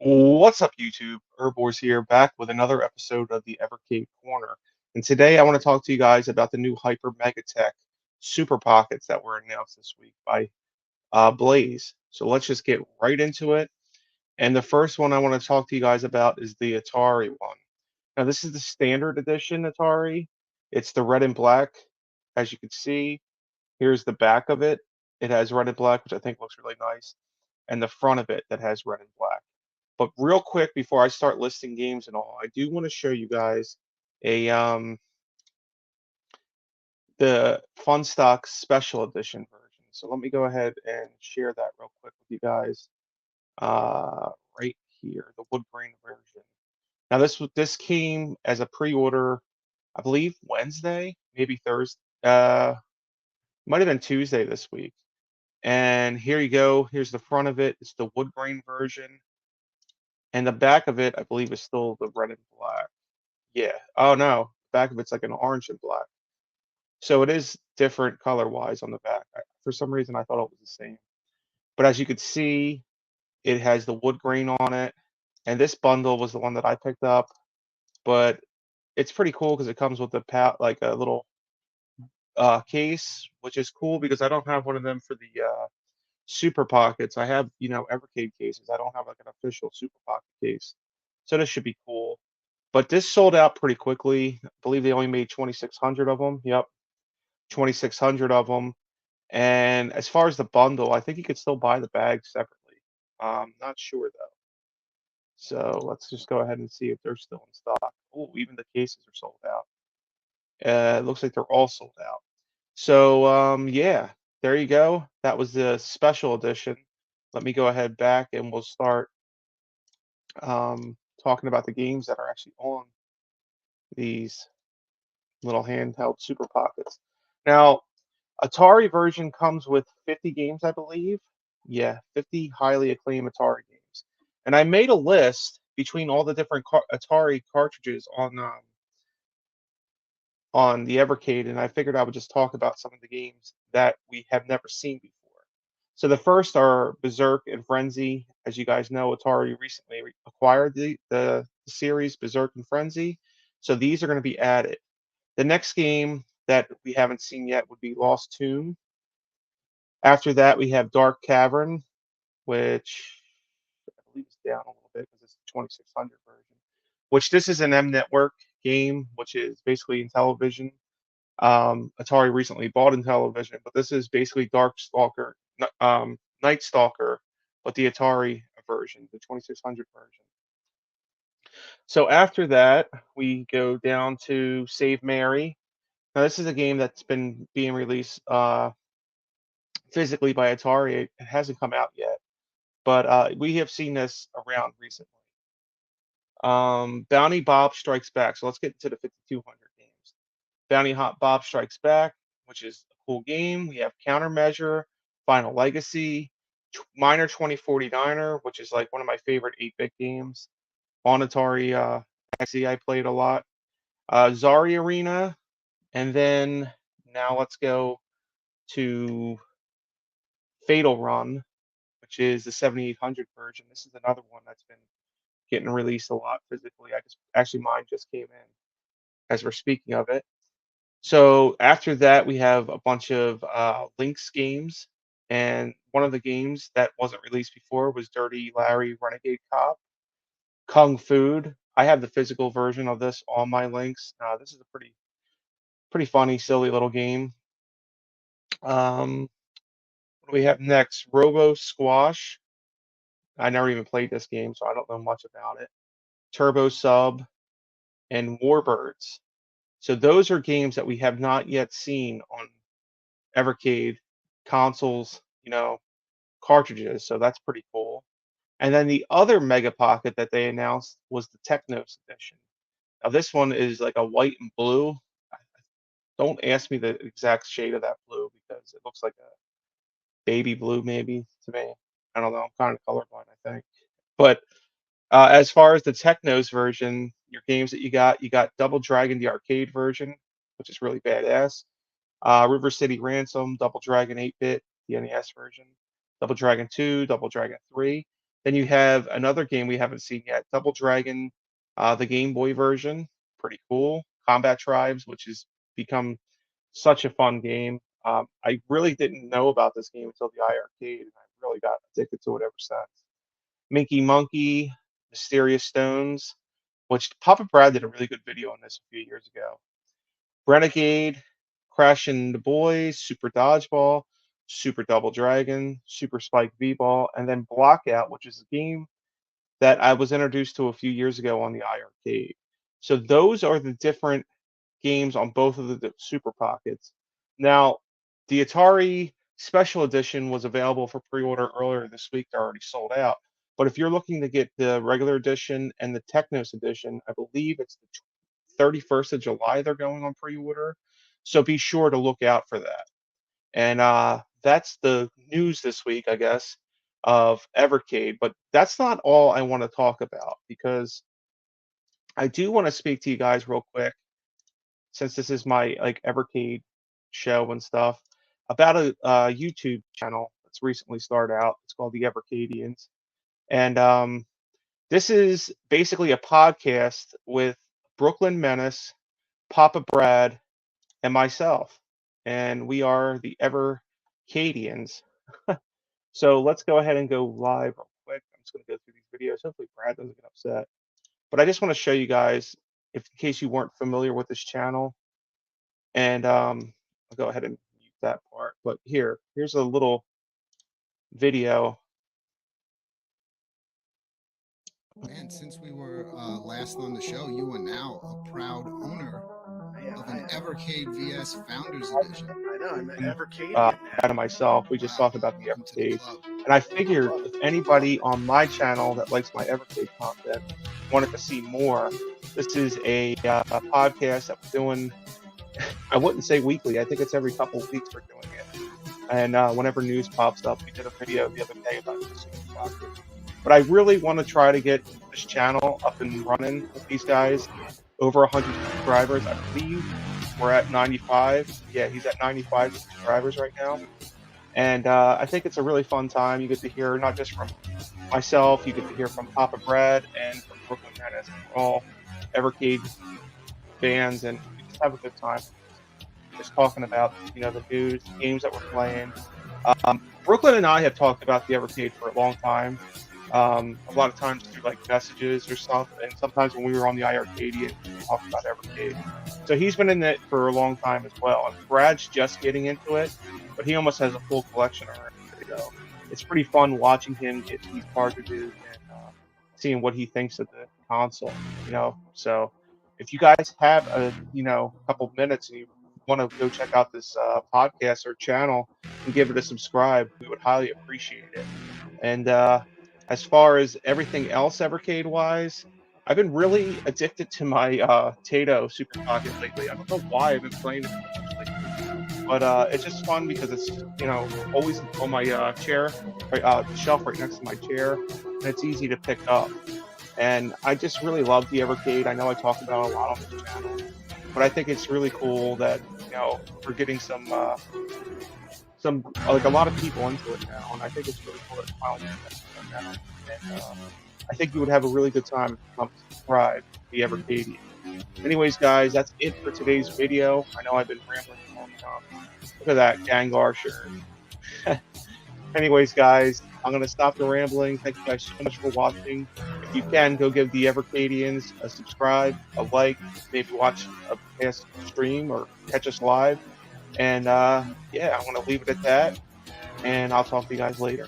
What's up, YouTube? Erbwars here, back with another episode of the Evercade Corner. And today I want to talk to you guys about the new Hyper Mega Tech Super Pockets that were announced this week by Blaze. So let's just get right into it. And the first one I want to talk to you guys about is the Atari one. Now, this is the standard edition Atari. It's the red and black. As you can see, here's the back of it. It has red and black, which I think looks really nice, and the front of it that has red and black. But real quick before I start listing games and all, I do want to show you guys a the Fun Stock Special Edition version. So let me go ahead and share that real quick with you guys. Right here, the wood grain version. Now this came as a pre-order, I believe Wednesday, maybe Thursday. Might have been Tuesday this week. And here you go. Here's the front of it. It's the wood grain version. And the back of it, I believe, is still the red and black. Yeah. Oh no, back of it's like an orange and black. So it is different color-wise on the back. For some reason, I thought it was the same. But as you could see, it has the wood grain on it. And this bundle was the one that I picked up. But it's pretty cool because it comes with like a little case, which is cool because I don't have one of them for the Super Pockets. I have, Evercade cases. I don't have like an official Super Pocket case. So this should be cool. But this sold out pretty quickly. I believe they only made 2,600 of them. Yep, 2,600 of them. And as far as the bundle, I think you could still buy the bag separately. Not sure though. So let's just go ahead and see if they're still in stock. Oh, even the cases are sold out. It looks like they're all sold out. So yeah, there you go. That was the special edition. Let me go ahead back and we'll start talking about the games that are actually on these little handheld Super Pockets. Now, Atari version comes with 50 games, I believe. Yeah, 50 highly acclaimed Atari games. And I made a list between all the different Atari cartridges on the Evercade, and I figured I would just talk about some of the games that we have never seen before. So the first are Berserk and Frenzy. As you guys know, Atari recently acquired the series Berserk and Frenzy. So these are going to be added. The next game that we haven't seen yet would be Lost Tomb. After that, we have Dark Cavern, which I believe is down a little bit because it's the 2600 version. Which this is an M Network game, which is basically in television. Atari recently bought in television, but this is basically Dark Stalker, Night Stalker, but the Atari version, the 2600 version. So after that, we go down to Save Mary. Now this is a game that's been being released physically by Atari. It hasn't come out yet, but we have seen this around recently. Bounty Bob Strikes Back. So let's get into the 5200 games. Bob Strikes Back, which is a cool game. We have Countermeasure, Final Legacy, Miner 2049er, which is like one of my favorite 8-bit games on Atari XE. I played a lot. Zari Arena, and then now let's go to Fatal Run, which is the 7800 version. This is another one that's been getting released a lot physically. Actually mine just came in as we're speaking of it. So after that, we have a bunch of Lynx games, and one of the games that wasn't released before was Dirty Larry Renegade Cop. Kung Food. I have the physical version of this on my Lynx. This is a pretty funny, silly little game. What do we have next? Robo Squash. I never even played this game, so I don't know much about it. Turbo Sub and Warbirds. So those are games that we have not yet seen on Evercade consoles, cartridges. So that's pretty cool. And then the other Mega Pocket that they announced was the Technos edition. Now this one is like a white and blue. Don't ask me the exact shade of that blue because it looks like a baby blue maybe to me. I don't know. I'm kind of colorblind, I think. But as far as the Technos version, your games that you got Double Dragon, the arcade version, which is really badass. River City Ransom, Double Dragon 8-bit, the NES version, Double Dragon 2, Double Dragon 3. Then you have another game we haven't seen yet, Double Dragon, the Game Boy version, pretty cool. Combat Tribes, which has become such a fun game. I really didn't know about this game until the iArcade, and I really got addicted to it ever since. Minky Monkey, Mysterious Stones, which Papa Brad did a really good video on this a few years ago. Renegade, Crash and the Boys, Super Dodgeball, Super Double Dragon, Super Spike V-Ball, and then Blockout, which is a game that I was introduced to a few years ago on the iArcade. So those are the different games on both of the Super Pockets. Now, the Atari Special Edition was available for pre-order earlier this week. They're already sold out. But if you're looking to get the regular edition and the Technos edition, I believe it's the 31st of July they're going on pre-order. So be sure to look out for that. And that's the news this week, I guess, of Evercade. But that's not all I want to talk about, because I do want to speak to you guys real quick, since this is my like Evercade show and stuff, about a YouTube channel that's recently started out. It's called the Evercadians, and this is basically a podcast with Brooklyn Menace, Papa Brad, and myself, and we are the Evercadians. So let's go ahead and go live real quick. I'm just going to go through these videos. Hopefully Brad doesn't get upset. But I just want to show you guys, if in case you weren't familiar with this channel, and I'll go ahead and mute that part. But here's a little video. And since we were last on the show, you are now a proud owner of an Evercade VS Founders Edition. I know, I'm an Evercade. Brad and myself, we just talked about the Welcome to the Evercade. club. And I figured if anybody on my channel that likes my Evercade content wanted to see more, this is a podcast that we're doing. I wouldn't say weekly. I think it's every couple of weeks we're doing it. And whenever news pops up, we did a video the other day about this podcast. But I really want to try to get this channel up and running with these guys. Over 100 subscribers, I believe. We're at 95. Yeah, he's at 95 subscribers right now. And I think it's a really fun time. You get to hear not just from myself, you get to hear from Papa Brad and from Brooklyn Menace. We're all Evercade fans, and we just have a good time just talking about, the news, games that we're playing. Brooklyn and I have talked about the Evercade for a long time. A lot of times through like messages or stuff, and sometimes when we were on the iArcade, we talked about Evercade. So he's been in it for a long time as well. And Brad's just getting into it, but he almost has a full collection already. So it's pretty fun watching him get these cartridges and seeing what he thinks of the console. So if you guys have a couple minutes and you want to go check out this podcast or channel and give it a subscribe, we would highly appreciate it. And as far as everything else Evercade wise, I've been really addicted to my Tato Super Pocket lately. I don't know why I've been playing it so much lately, but it's just fun because it's always on my chair, the shelf right next to my chair, and it's easy to pick up. And I just really love the Evercade. I know I talk about it a lot on this channel, but I think it's really cool that we're getting some like a lot of people into it now, and I think it's really cool that finally now. And I think you would have a really good time if you come to subscribe to the Evercade. Anyways, guys, that's it for today's video. I know I've been rambling a long time. Look at that Gengar shirt. Anyways, guys, I'm going to stop the rambling. Thank you guys so much for watching. If you can, go give the Evercadians a subscribe, a like, maybe watch a past stream or catch us live. And yeah, I want to leave it at that. And I'll talk to you guys later.